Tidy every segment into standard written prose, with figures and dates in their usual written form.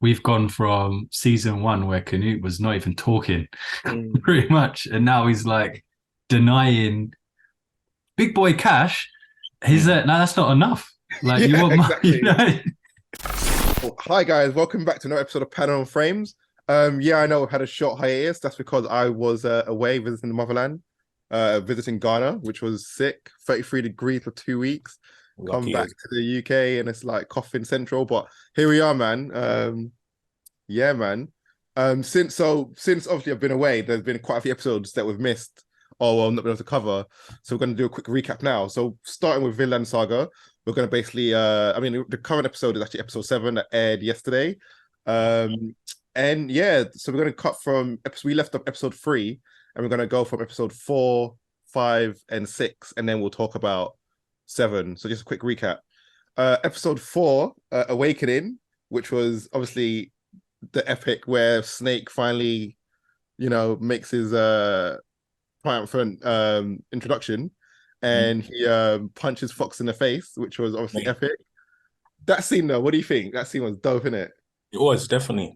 we've gone from season one where Canute was not even talking Mm. pretty much, and now he's like denying Big Boy Cash. He's Mm. no, that's not enough. Like you Yeah, want my, exactly. Hi guys, welcome back to another episode of Panel on Frames. Yeah, I know I've had a short hiatus. That's because I was away visiting the motherland, visiting Ghana, which was sick, 33 degrees for 2 weeks. Come Lucky back is. to the UK and it's like coughing central, but here we are, man. Yeah, man. Since obviously I've been away, there's been quite a few episodes that we've missed or well, not been able to cover. So we're going to do a quick recap now. So starting with Vinland Saga, we're going to basically, I mean, the current episode is actually episode 7 that aired yesterday. And yeah, so we're going to cut from episode, we left up episode 3, and we're going to go from episode 4, 5, and 6, and then we'll talk about 7. So just a quick recap. Episode 4, Awakening, which was obviously the epic where Snake finally, makes his triumphant introduction, Mhm. and he punches Fox in the face, which was obviously Mate, epic. That scene though, what do you think? That scene was dope, innit? it was definitely.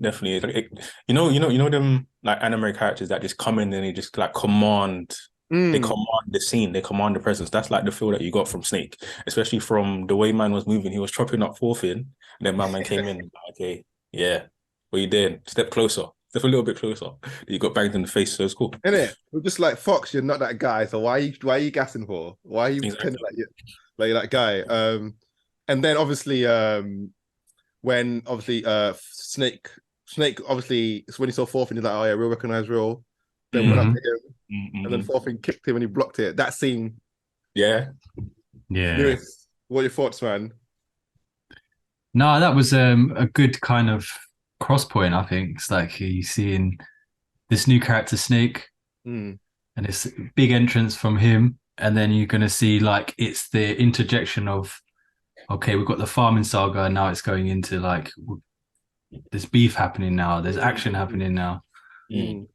You know them like anime characters that just come in and they just like command. They Mm. command the scene. They command the presence. That's like the feel that you got from Snake, especially from the way man was moving. He was chopping up fourth in, and then my man came in. Like, okay, yeah, what you doing? Step closer. Step a little bit closer. You got banged in the face, so it's cool. Innit? We're just like Fox, you're not that guy. So why are you gassing for? Why are you pretending Exactly. like you're that guy? And then obviously when obviously Snake obviously when he saw fourth and he's like, oh yeah, real recognize real. Then went up Mhm. to him, and then Mm-hmm. fourth and kicked him and he blocked it. That scene, Yeah. Yeah. Lewis, what are your thoughts, man? No, that was a good kind of cross point. I think it's like you seeing this new character Snake, Mm. and it's big entrance from him, and then you're gonna see like it's the interjection of okay, we've got the farming saga, and now it's going into like there's beef happening now, there's action happening now. Mm. Mm.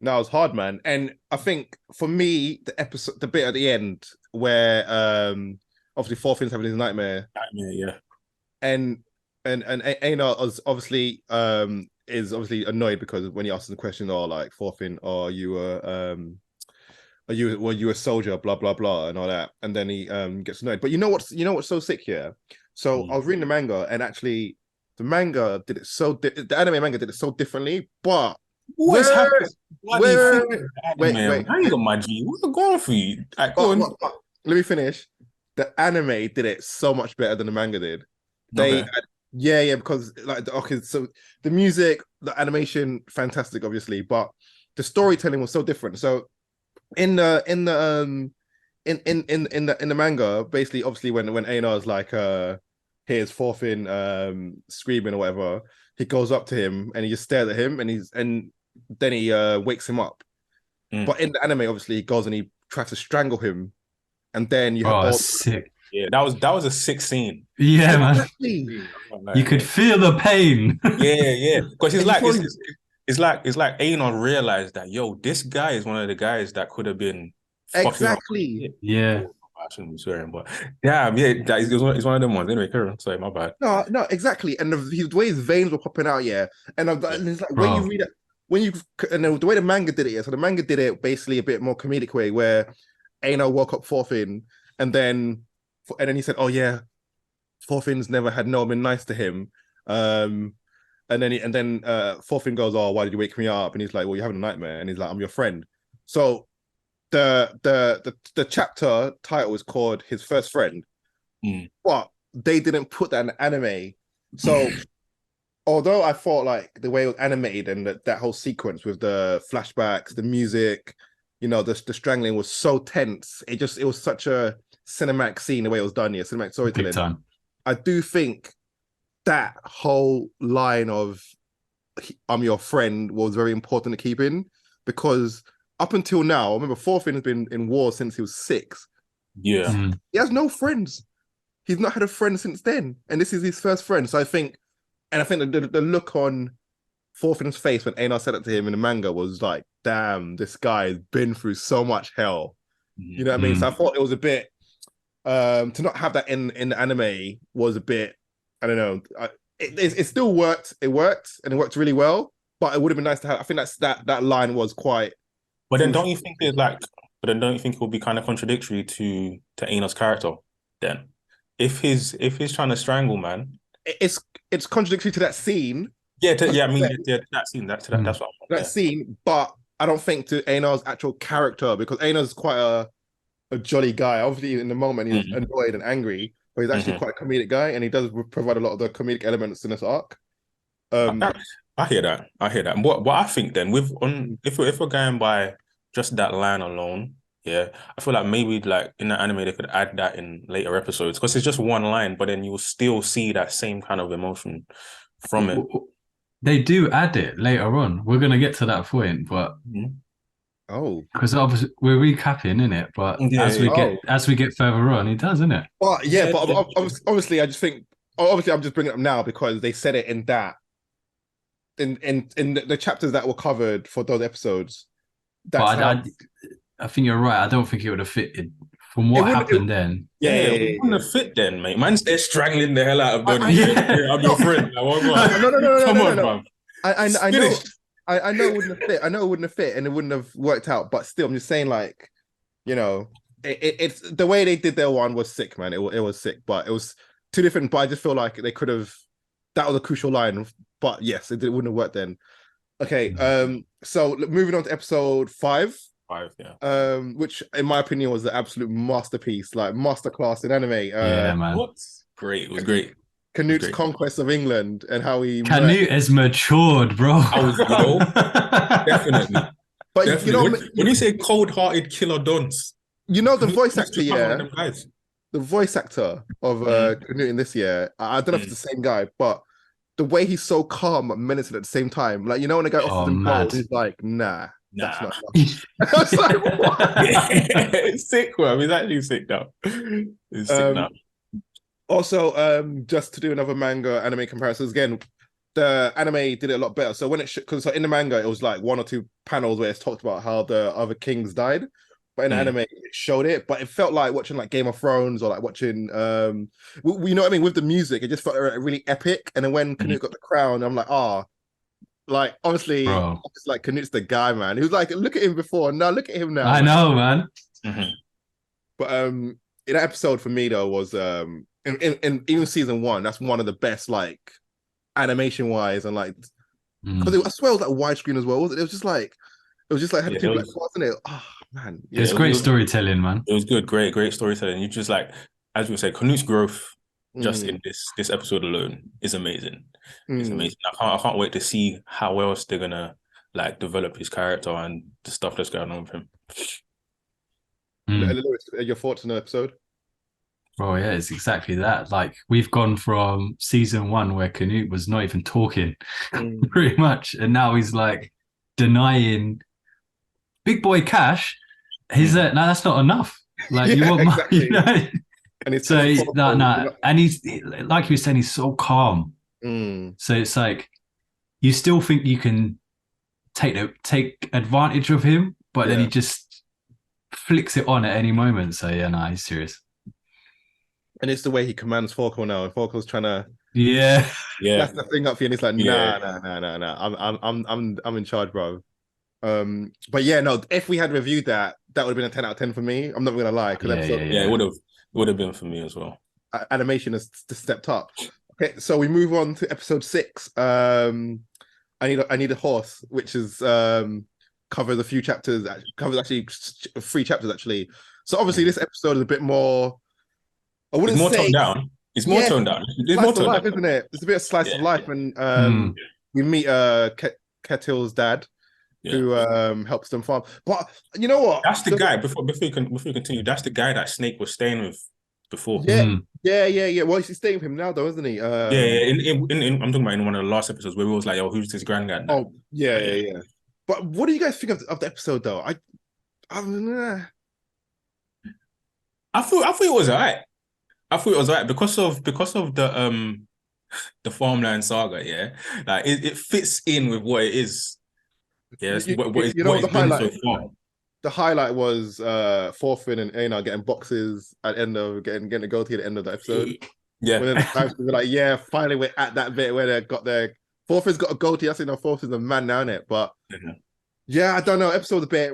No, it was hard, man. And I think for me, the bit at the end where obviously Thorfinn's having his nightmare, Yeah, yeah. and Einar is obviously annoyed because when he asks the question, or like Thorfinn, were you a soldier, blah blah blah, and all that, and then he gets annoyed. But you know what's so sick here? So I Mm. was reading the manga, and actually the manga did it the anime manga did it so differently, but What wait, is happening? Bloody thing, wait, wait, man. wait, Hang on, my G. What's going for you? Like, go on. let me finish. The anime did it so much better than the manga did. They, Okay. yeah, because like, okay, so the music, the animation, fantastic, obviously, but the storytelling was so different. So in the in the manga, basically, obviously, when Einar's like hears Thorfinn screaming or whatever, he goes up to him and he just stares at him, and then he wakes him up. Mm. But in the anime, obviously, he goes and he tries to strangle him, and then you have Oh, all sick. Yeah, that was a sick scene. Yeah, Sick man. exactly, scene. I can't You lie. could feel the pain. Yeah, yeah. Because it's and you like saw it's, him it's it's like Aenon realized that this guy is one of the guys that could have been fucking up. exactly. Yeah. Yeah. Oh, I shouldn't be swearing, but damn, yeah, it's one of them ones. Anyway, Karen, sorry, my bad. No, no, exactly. And the way his veins were popping out, yeah. Yeah. And it's like when you Bro. read it, the way the manga did it, yeah. So the manga did it basically a bit more comedic way, where Aino woke up Thorfinn, and then he said, "Oh yeah, Thorfinn's never had no one been nice to him." Um, and then Thorfinn goes, "Oh, why did you wake me up?" And he's like, "Well, you're having a nightmare." And he's like, "I'm your friend." So the chapter title is called "His First Friend," Mm. but they didn't put that in the anime. So although I thought like the way it was animated and that whole sequence with the flashbacks, the music, the strangling was so tense. It was such a cinematic scene the way it was done here, cinematic Big storytelling. time. I do think that whole line of "I'm your friend" was very important to keep in, because up until now, I remember Thorfinn has been in war since he was 6. Yeah. Mm. He has no friends. He's not had a friend since then, and this is his first friend. So I think the look on Thorfinn's face when Einar said it to him in the manga was like, "Damn, this guy's been through so much hell." You Mm. know what I mean? So I Mm. thought it was a bit to not have that in the anime was a bit, I don't know. it still worked. It worked, and it worked really well. But it would have been nice to have. I think that line was quite But then don't crucial. you think there's like, but then don't you think it will be kind of contradictory to Aino's character then? If he's trying to strangle man, It's contradictory to that scene. yeah, But I mean, yeah, that scene, that's what I'm, that scene, but I don't think to Einar's actual character because Einar's quite a jolly guy. Obviously, in the moment he's yeah. annoyed and angry, but he's actually quite a comedic guy, and he does provide a lot of the comedic elements in this arc. I, I hear that. I hear that. What I think then with on if we're going by just that line alone, yeah, I feel like maybe like in the anime they could add that in later episodes because it's just one line, but then you'll still see that same kind of emotion from it. They do add it later on. We're gonna get to that point, but Oh, because obviously we're recapping in it, but Yeah, as we yeah. get further on, he does, isn't it? but yeah, Yeah, but yeah. obviously, I just think obviously I'm just bringing it up now because they said it in that in the chapters that were covered for those episodes. That's But how I think you're right. I don't think it would have fitted from it what wouldn't. happened then. Yeah, Yeah, it wouldn't have fit then, mate. Man's there strangling the hell out of Donnie. Yeah. I'm your friend. Like, what, No, Come on, no. man. I know. Finished. I know it wouldn't have fit. I know it wouldn't have fit, and it wouldn't have worked out. But still, I'm just saying, like, it's the way they did their one was sick, man. It was sick, but it was two different. But I just feel like they could have. That was a crucial line, but yes, it wouldn't have worked then. Okay, so moving on to episode 5, 5, yeah. which in my opinion was the absolute masterpiece, like masterclass in anime. Yeah, man. What? Great. It was great. Canute Great. conquest of England and how he Canute has matured, bro. Definitely. But Definitely. When you say cold-hearted killer dunce, the voice actor, one of them guys. the voice actor of Canute in this year, I don't know if it's the same guy, but the way he's so calm and menacing at the same time, like when a guy offers him gold, he's like, nah. That's not I was like, what? It's sick, bro. He's actually sick now. It's sick now. Also, just to do another manga anime comparisons again, the anime did it a lot better. So when because in the manga it was like 1 or 2 panels where it's talked about how the other kings died, but in the anime it showed it. But it felt like watching like Game of Thrones or like watching you know what I mean, with the music. It just felt really epic. And then when Canute got the crown, I'm like, like obviously, it's like Canute's the guy, man. He was like, look at him before, now look at him now. I know, man. But in that episode for me though was in even season 1, that's one of the best like animation wise and like because I swear it was like widescreen as well. It was just like had people like wasn't it? Oh man, it's great storytelling, man. It was good, great storytelling. You just like, as we said, Canute's growth just in this episode alone is amazing. It's amazing. I can't wait to see how else they're gonna like develop his character and the stuff that's going on with him. Lewis, your thoughts on the episode? Oh yeah, it's exactly that. Like we've gone from season 1 where Canute was not even talking, pretty much, and now he's like denying Big Boy Cash. He's no, that's not enough. Like you want exactly. And it's so and he's like you were saying, he's so calm. So it's like you still think you can take advantage of him, but then he just flicks it on at any moment. So yeah, no, he's serious. And it's the way he commands Falco now, and Falco's trying to that's the thing up here, and he's like, nah. I'm in charge, bro. But yeah, no, if we had reviewed that would have been a 10 out of 10 for me. I'm not gonna lie, because it would have been for me as well. Animation has stepped up. Okay, so we move on to episode 6. I need a horse, which is covers a few chapters. Covers actually 3 chapters actually. So obviously this episode is a bit more. I wouldn't more say toned down. It's more toned down. It's more toned down, isn't it? It's a bit of slice of life, and we meet Ketil's dad, who helps them farm. But you know what? That's the guy. Before you continue, that's the guy that Snake was staying with before. Yeah. Well, he's staying with him now, though, isn't he? In I'm talking about in one of the last episodes where we was like, "Yo, who's this granddad?" Oh, yeah. But what do you guys think of the episode, though? I thought it was alright. I thought it was alright because of the Farmland Saga. Yeah, like it fits in with what it is. Yeah, what it's been so far. The highlight was Thorfinn and Einar getting boxes at the end of getting a goatee at the end of the episode. Yeah. When the times were like, yeah, finally we're at that bit where they got their Forthin's got a goatee. I think no Forthin's a man now, innit? But yeah, I don't know. Episode a bit,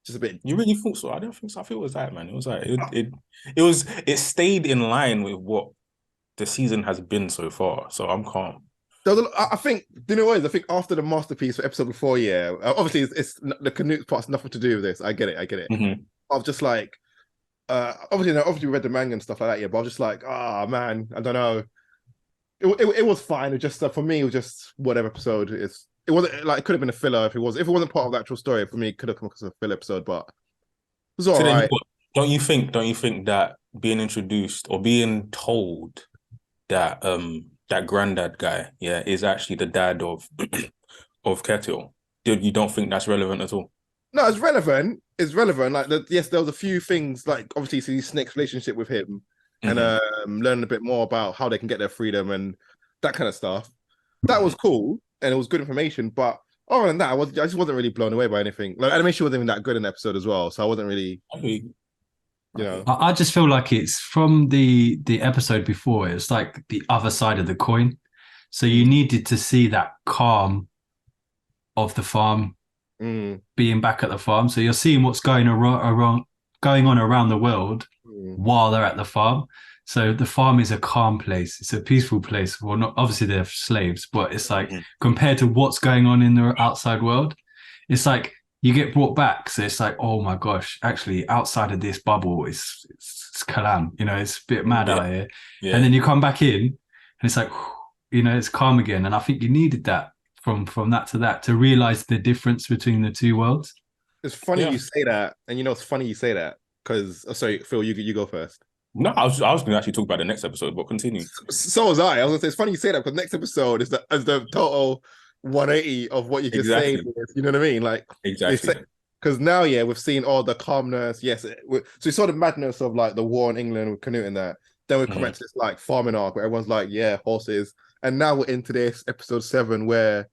just a bit. You really thought so? I don't think so. I feel it was that, man. It was like it stayed in line with what the season has been so far. So I'm calm. I think, do you know what it is? I think after the masterpiece for episode before, yeah, obviously it's the Canute part's nothing to do with this. I get it. Mm-hmm. I was just like, obviously we read the manga and stuff like that, yeah, but I was just like, man, I don't know. It was fine. It just for me, it was just whatever episode. It wasn't like it could have been a filler if it wasn't part of the actual story. For me, it could have come across as a filler episode, but it was all So then, right. don't you think that being introduced or being told that that granddad guy, yeah, is actually the dad of of Kettle? You don't think that's relevant at all? No, it's relevant. It's relevant. Like, yes, there was a few things. Like, obviously, see Snake's relationship with him, and learning a bit more about how they can get their freedom and that kind of stuff. That was cool, and it was good information. But other than that, I just wasn't really blown away by anything. Like, animation wasn't even that good in the episode as well, so I wasn't really, you know. I just feel like it's from the episode before. It's like the other side of the coin. So you needed to see that calm of the farm being back at the farm. So you're seeing what's going on around the world while they're at the farm. So the farm is a calm place. It's a peaceful place. Well, not obviously they're slaves, but it's like compared to what's going on in the outside world, it's like you get brought back. So it's like, oh my gosh, actually outside of this bubble, it's Kalam. You know, it's a bit mad out here. Yeah. And then you come back in, and it's like, you know, it's calm again. And I think you needed that from that to that to realize the difference between the two worlds. It's funny you say that, and you know it's funny you say that because sorry, Phil, you go first. No, I was going to actually talk about the next episode, but continue. So was I. I was going to say it's funny you say that because next episode is the total 180 of what you just said. You know what I mean? Like exactly. Because now, yeah, we've seen all the calmness. Yes, so we saw the madness of like the war in England with Canute and that. Then we come back to this like farming arc where everyone's like, yeah, horses. And now we're into this episode 7 where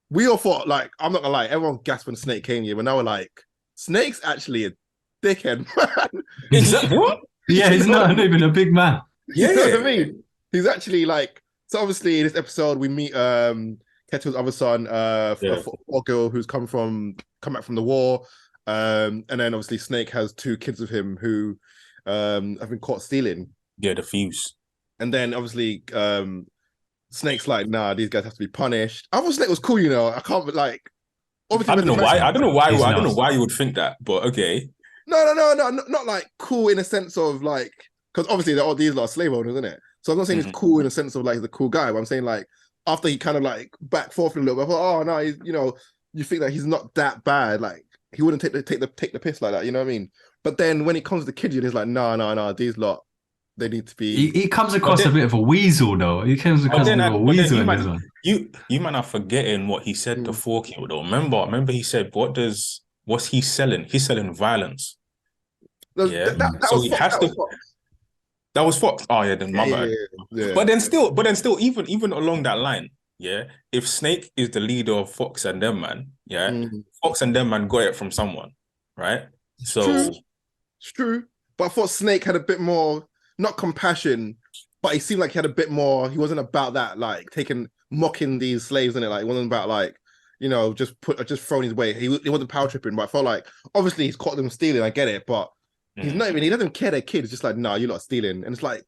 we all thought, like, I'm not gonna lie, everyone gasped when Snake came here, but now we're like, Snake's actually a dickhead, man. Exactly. What? Yeah, he's not even a big man. You know what I mean? He's actually like, so obviously in this episode we meet Kettle's other son, Fogel, who's come back from the war. And then obviously Snake has 2 kids with him who have been caught stealing. Yeah, the thieves. And then obviously Snake's like, nah, these guys have to be punished. I thought Snake was cool, you know. I can't like obviously I don't know why you would think that, but okay. No, not like cool in a sense of like, because obviously all these are slave owners, isn't it? So I'm not saying he's cool in a sense of like the cool guy, but I'm saying like after he kind of like back forth a little bit, I thought, oh no, he's, you know, you think that he's not that bad, like he wouldn't take the piss like that, you know what I mean? But then when it comes to the kids, he's like, no, these lot, they need to be. He comes across a bit of a weasel, though. He comes across a bit of a weasel in this one. You man are forgetting what he said to Forky, though. Remember he said, what's he selling? He's selling violence. That was Fox. Oh yeah, then my bad. Yeah. But then still, even along that line, yeah. If Snake is the leader of Fox and them man, yeah, Fox and them man got it from someone, right? So it's true. But I thought Snake had a bit more, not compassion, but he seemed like he had a bit more. He wasn't about that, like mocking these slaves in it. Like, it wasn't about like, you know, just throwing his way. He wasn't power tripping, but I felt like obviously he's caught them stealing. I get it, but he's not even. He doesn't care their kids. Just like, nah, you're not stealing, and it's like,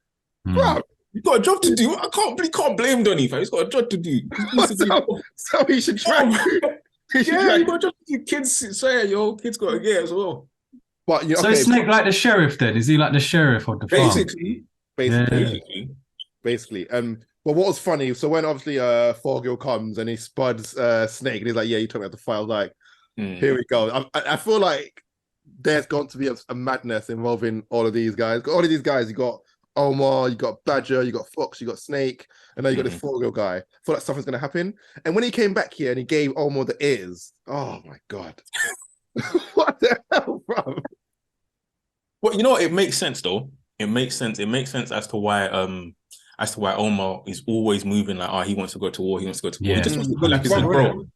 bro, you got a job to do. I can't blame Donny. He's got a job to do. So he should try. You got a job to do. Kids say, yo, kids got to get as well. But so is Snake like the sheriff then? Is he like the sheriff of the farm? Basically. But what was funny, so when obviously Forgill comes and he spuds Snake and he's like, yeah, you told me to fight. I was like, here we go. I feel like there's going to be a madness involving all of these guys. All of these guys, you got Omar, you got Badger, you got Fox, you got Snake, and now you got this Forgill guy. I feel like something's going to happen. And when he came back here and he gave Omar the ears, oh my God. What the hell, bro? Well, you know, it makes sense though. It makes sense as to why Omar is always moving like, he wants to go to war. He wants to go to war. He just wants to be like his big bro.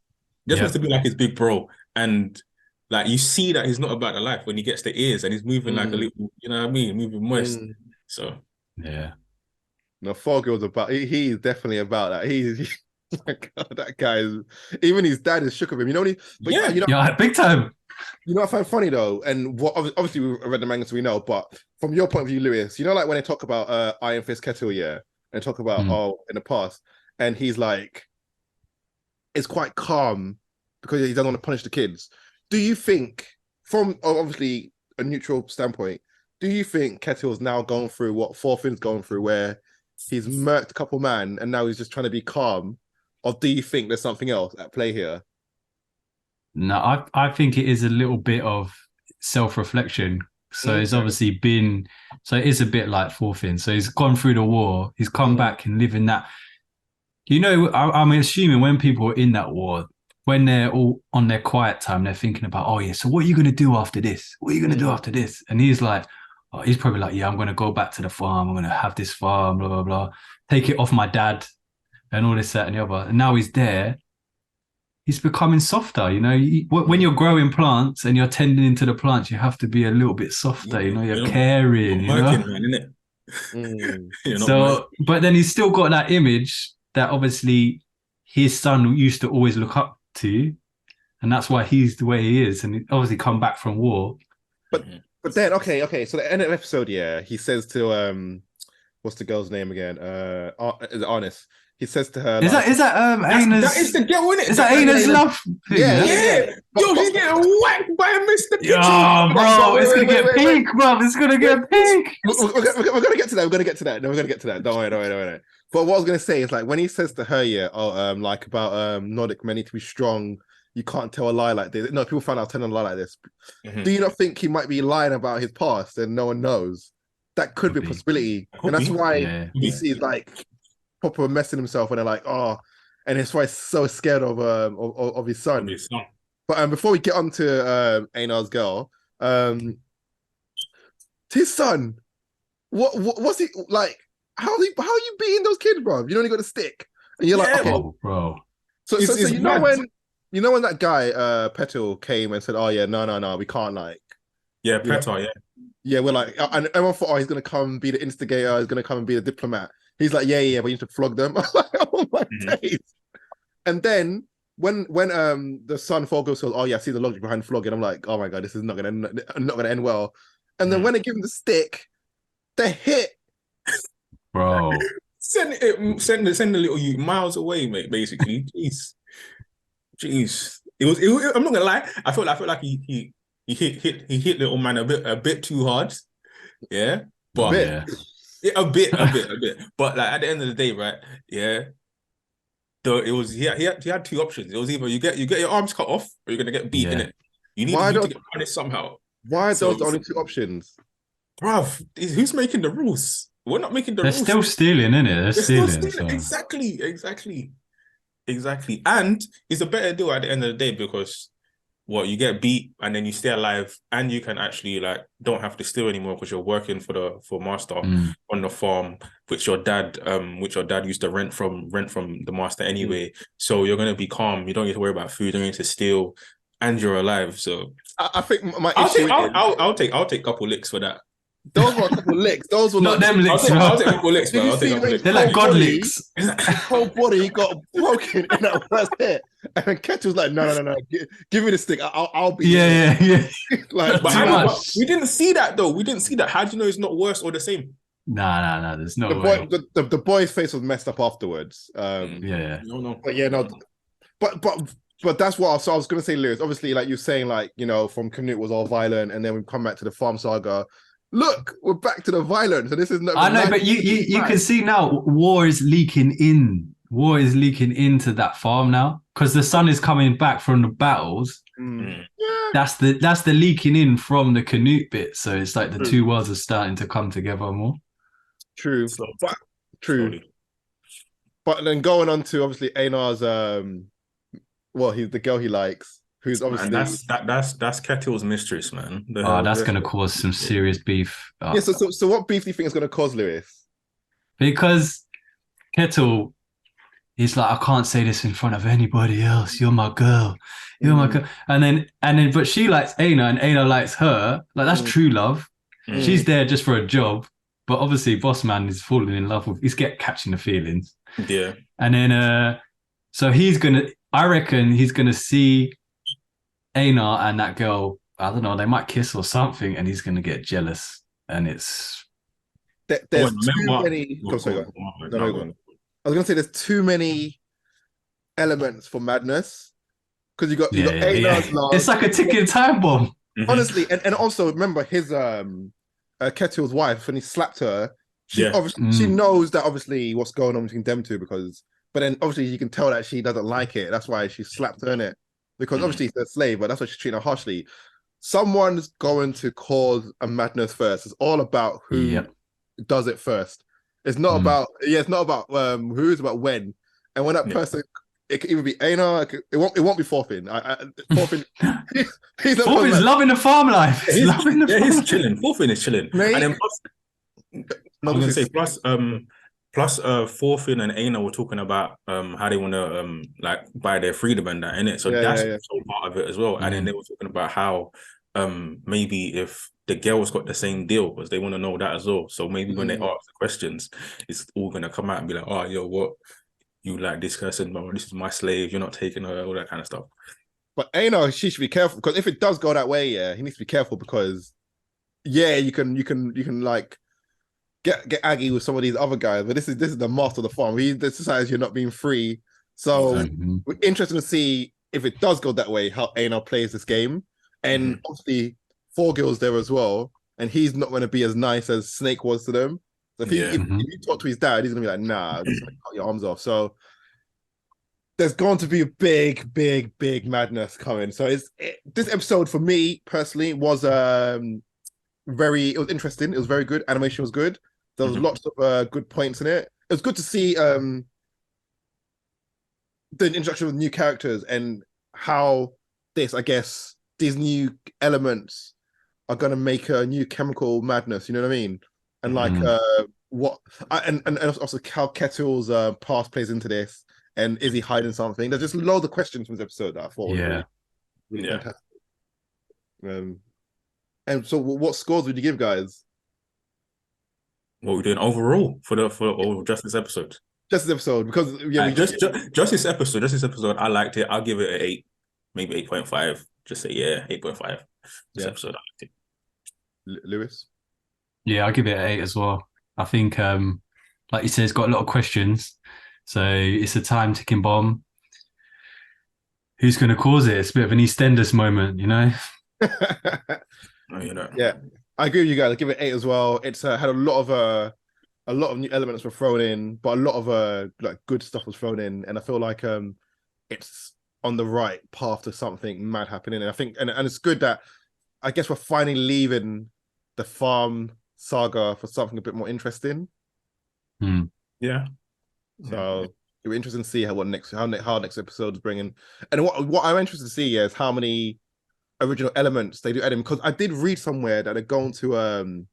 Just wants to be like his big bro. And like you see that he's not about the life when he gets the ears and he's moving like a little, you know what I mean, moving moist. So Yeah. No, Fargo's about. He is definitely about that. Like, God, that guy is. Even his dad is shook of him. You know what he? But Yeah. Yeah, big time. you know what I find funny though, and what obviously we read the manga, so we know. But from your point of view, Lewis, you know, like when they talk about Iron Fist Kettle, yeah, and talk about Mm. in the past, and he's like, it's quite calm because he doesn't want to punish the kids. Do you think, from obviously a neutral standpoint, do you think Kettle's now going through what Thorfinn's going through, where he's murked a couple man and now he's just trying to be calm, or do you think there's something else at play here? No, I think it is a little bit of self-reflection. So it's Okay. obviously been, so it is a bit like Thorfinn. So he's gone through the war, he's come back and living that. You know, I'm assuming when people are in that war, when they're all on their quiet time, they're thinking about, oh yeah, so what are you gonna do after this? What are you gonna do after this? And he's like, oh, he's probably like, yeah, I'm gonna go back to the farm. I'm gonna have this farm, blah blah blah, take it off my dad, and all this, that, and the other. And now he's there. He's becoming softer. You know, when you're growing plants and you're tending into the plants, you have to be a little bit softer. You Yeah. know, you're You're caring. You know, murking, man, innit? Mm. You're not murking. so but then he's still got that image that obviously his son used to always look up to, and that's why he's the way he is. And he obviously come back from war. But then okay. So the end of the episode, yeah, he says to what's the girl's name again? Is it Arnis? He says to her, Is like, that Aina's? That is the girl, innit? Is that Aina's love thing? Yeah, Yeah. Yo, she's getting whacked by Mr. Kitchen. Yeah, bro, Wait, it's wait, gonna get wait, pink, bro. It's gonna get pink. we're gonna get to that. We're gonna get to that. No, we're gonna get to that. Don't worry. But what I was gonna say is, like, when he says to her, yeah, like about Nordic men need to be strong. You can't tell a lie like this. No, people find out telling a lie like this. Do you not think he might be lying about his past and no one knows? That could be a possibility, and that's why he's like proper messing himself when they're like, oh, and that's why he's so scared of his son. But before we get on to Einar's girl, his son, what's he like? How are you beating those kids, bro? You only got a stick, and you're like, okay, bro. So you know when that guy Petal came and said, oh yeah, no, we can't, like, yeah, Petal, yeah. Yeah, we're like, and everyone thought, oh, he's gonna come and be the instigator, he's gonna come and be the diplomat. He's like, yeah, but you need to flog them. I'm like, oh my days. And then when the son Fogel says, oh yeah, I see the logic behind flogging, I'm like, oh my god, this is not gonna end well. And then when they give him the stick, the hit, bro, send the little you miles away, mate. Basically, jeez. It was. I'm not gonna lie. I felt like he hit little man a bit too hard. Yeah, but a bit. But like at the end of the day, right? Yeah. It was he had two options. It was either you get your arms cut off or you're gonna get beat in it. You need to get punished somehow. Why are those the only two options? Bruv, who's making the rules? We're not making the rules. They're still stealing, innit? They're stealing. So. Exactly. And it's a better deal at the end of the day because you get beat and then you stay alive and you can actually don't have to steal anymore because you're working for master on the farm, which your dad used to rent from the master anyway. So you're gonna be calm. You don't need to worry about food. You don't need to steal, and you're alive. So I think I'll take a couple licks for that. Those were a couple of licks. Those were not them licks. I'll take a couple licks, man. They're like God licks. His whole body got broken in that first hit. And Ketchell's like, no. Give me the stick. I'll be. Yeah. Like, but we didn't see that though. We didn't see that. How do you know it's not worse or the same? Nah. There's no way. The boy's face was messed up afterwards. Yeah. No. But yeah, no. But that's what I was going to say, Lewis. Obviously, like you're saying, like, you know, from Canute was all violent, and then we come back to the farm saga. Look, we're back to the violence, and this is not. I know, but you can see now war is leaking in. War is leaking into that farm now because the sun is coming back from the battles. Yeah. That's the leaking in from the Canute bit. So it's like the two worlds are starting to come together more. True. But then going on to obviously Einar's he's the girl he likes. Who's obviously that's Kettle's mistress, man. That's gonna cause some serious beef. Yeah, so what beef do you think is gonna cause, Lewis? Because Kettle, he's like, I can't say this in front of anybody else. You're my girl. You're my girl. And then but she likes Einar and Einar likes her. Like that's true love. She's there just for a job. but obviously Boss Man is falling in love with. He's catching the feelings, Yeah. and then so I reckon he's gonna see Einar and that girl. I don't know. They might kiss or something, and he's gonna get jealous, and it's Oh, There's wait, I meant too what? many. Go Go, on, go sorry, go on, on. go on. No, No, no, go go on. on. I was gonna say there's too many elements for madness because you yeah, got yeah, Einar's yeah. It's love. like a ticking time bomb. Mhm. Honestly, and also remember his Ketil's wife when he slapped her. She Yeah. obviously she Mm, knows that obviously what's going on between them two because, but then obviously you can tell that she doesn't like it. That's why she slapped her in it because Mhm. obviously she's a slave, but that's why she's treating her harshly. Someone's going to cause a madness first. It's all about who yep. does it first. It's not Mm. about it's not about who, it's about when. And when that Yeah. person, it could either be Einar, it won't be Thorfinn. Thorfinn, he's not Fourth coming is back. loving the farm life. Yeah, It's loving the farm he's life. chilling. Fourth is chilling. And then Snake, plus, I no, was this gonna say is plus Thorfinn and Aina were talking about how they wanna like buy their freedom and that in it. So yeah, yeah, that's yeah. also part of it as well. And then Mm. they were talking about how maybe if the girls got the same deal because they want to know that as well. So maybe when they ask Mm. the questions, it's all gonna come out and be like, oh, yo, what you like this person, but this is my slave, you're not taking her, all that kind of stuff. But Einar, she should be careful because if it does go that way, yeah, he needs to be careful because yeah, you can like get aggy with some of these other guys, but this is the master of the farm. This decides you're not being free. So Exactly. Mhm. we're interested to see if it does go that way, how Einar plays this game. And Mhm. obviously, Forgill's there as well, and he's not going to be as nice as Snake was to them. So if he Yeah. if, Mhm. if you talk to his dad, he's gonna be like, "Nah, I'm just gonna cut your arms off." So there's going to be a big madness coming. So this episode for me personally was it was interesting. It was very good. Animation was good. There was Mhm. lots of good points in it. It was good to see the introduction of new characters and how I guess, these new elements are going to make a new chemical madness. You know what I mean? And like Mm. what and also how Kettle's past plays into this. And is he hiding something? There's just loads of questions from this episode that I thought was Yeah. really Yeah. fantastic. And so, what scores would you give, guys? What we're doing overall for or just this episode. Just this episode, because yeah, we Just this episode, I liked it. I'll give it an 8, maybe 8.5. Just say yeah, 8.5. This yeah, episode, I liked it. Lewis. Yeah, I'll give it an 8 as well. I think, like you said, it's got a lot of questions. So it's a time ticking bomb. Who's going to cause it? It's a bit of an EastEnders moment, you know? Oh, you know. Yeah, I agree with you guys. I give it 8 as well. It's had a lot of new elements were thrown in, but a lot of like good stuff was thrown in, and I feel like it's on the right path to something mad happening. And I think and it's good that I guess we're finally leaving the farm saga for something a bit more interesting. Hmm. Yeah. So Yeah. it'll be interesting to see how next episode is bringing. And what I'm interested to see is how many original elements they do add in, because I did read somewhere that they're going to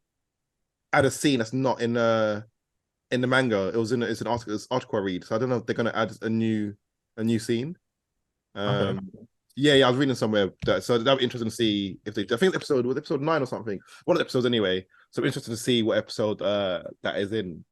add a scene that's not in the manga. It's an article I read. So I don't know if they're gonna add a new scene. Okay. Yeah, I was reading somewhere that, so that'll be interesting to see if they. I think episode 9 or something. One of the episodes anyway. So interesting to see what episode that is in.